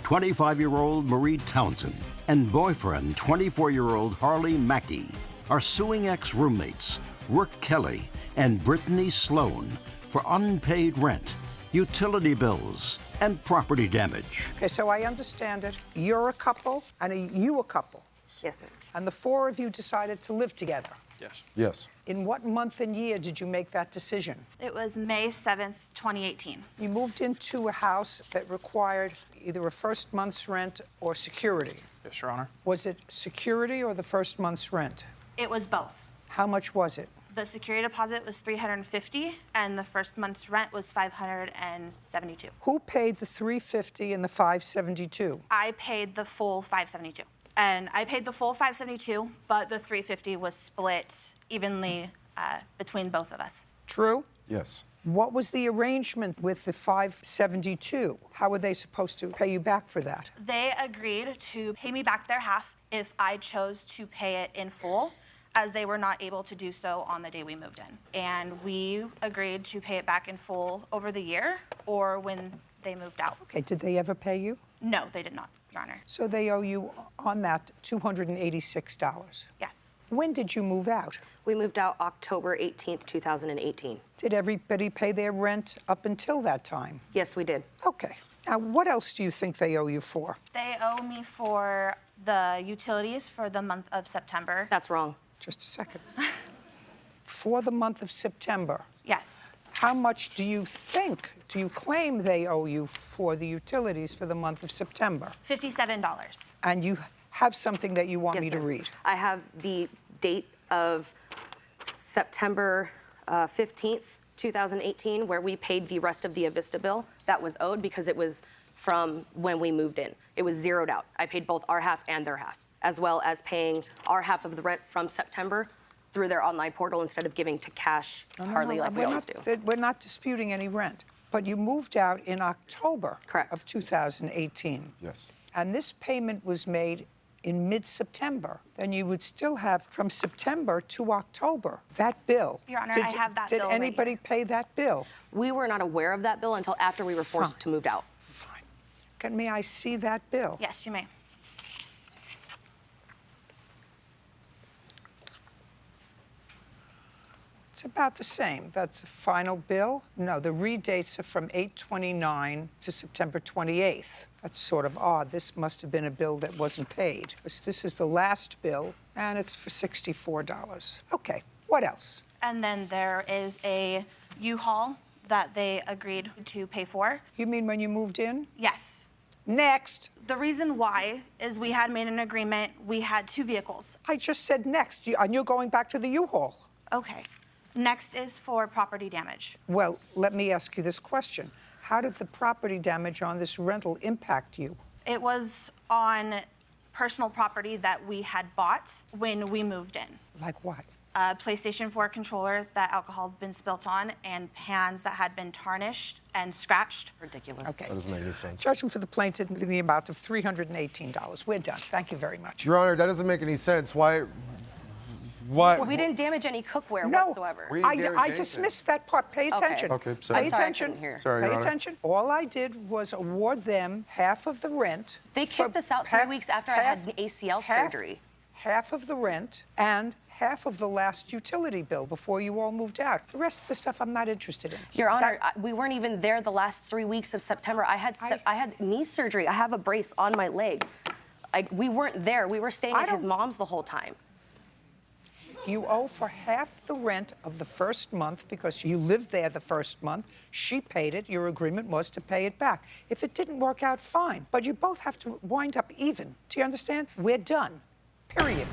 25-year-old Marie Townsend and boyfriend 24-year-old Harley Mackey are suing ex-roommates Rourke Kelly and Brittany Sloan for unpaid rent, utility bills, and property damage. Okay, so I understand it. You're a couple, and you a couple. Yes, ma'am. And the four of you decided to live together. Yes. Yes. In what month and year did you make that decision? It was May 7th, 2018. You moved into a house that required either a first month's rent or security. Yes, Your Honor. Was it security or the first month's rent? It was both. How much was it? The security deposit was $350, and the first month's rent was $572. Who paid the $350 and the $572? I paid the full $572. And I paid the full $572, but the $350 was split evenly between both of us. True? Yes. What was the arrangement with the $572? How were they supposed to pay you back for that? They agreed to pay me back their half if I chose to pay it in full, as they were not able to do so on the day we moved in. And we agreed to pay it back in full over the year or when they moved out. Okay, did they ever pay you? No, they did not, Your Honor. So they owe you on that $286. Yes. When did you move out? We moved out October 18th, 2018. Did everybody pay their rent up until that time? Yes, we did. Okay. Now, what else do you think they owe you for? They owe me for the utilities for the month of September. That's wrong. Just a second. For the month of September, Yes. how much do you claim they owe you for the utilities for the month of September? $57. And you have something that you want Yes, me to ma'am. read? I have the date of September 15th, 2018, where we paid the rest of the Avista bill that was owed because it was from when we moved in. It was zeroed out. I paid both our half and their half, as well as paying our half of the rent from September through their online portal instead of giving to cash Harley like we always do. We're not disputing any rent. But you moved out in October Correct. of 2018. Yes. And this payment was made in mid-September. Then you would still have from September to October that bill. Your Honor, I have that Did bill right anybody here. pay that bill? We were not aware of that bill until after we were forced Fine. to move out. Fine. May I see that bill? Yes, you may. It's about the same. That's the final bill. No, the redates are from 8/29 to September 28th. That's sort of odd. This must have been a bill that wasn't paid. This is the last bill, and it's for $64. Okay, what else? And then there is a U-Haul that they agreed to pay for. You mean when you moved in? Yes. Next. The reason why is we had made an agreement. We had 2 vehicles. I just said next, and you're going back to the U-Haul. Okay. Next is for property damage. Well, let me ask you this question. How did the property damage on this rental impact you? It was on personal property that we had bought when we moved in. Like what? A PlayStation 4 controller that alcohol had been spilt on, and pans that had been tarnished and scratched. Ridiculous. Okay. That doesn't make any sense. Judgment for the plaintiff in the amount of $318. We're done. Thank you very much. Your Honor, that doesn't make any sense. Why? We didn't damage any cookware whatsoever. We didn't damage I anything. dismissed that part. Pay attention. Okay, sorry. Pay I'm sorry, I attention. couldn't hear. Sorry, Pay Your Honor. attention. All I did was award them half of the rent. They kicked us out 3 weeks after I had an ACL surgery. Half of the rent and half of the last utility bill before you all moved out. The rest of the stuff I'm not interested in. Your Is Honor, that- we weren't even there the last 3 weeks of September. I had knee surgery. I have a brace on my leg. We weren't there. We were staying at his mom's the whole time. You owe for half the rent of the first month because you lived there the first month. She paid it. Your agreement was to pay it back. If it didn't work out, fine. But you both have to wind up even. Do you understand? We're done. Period.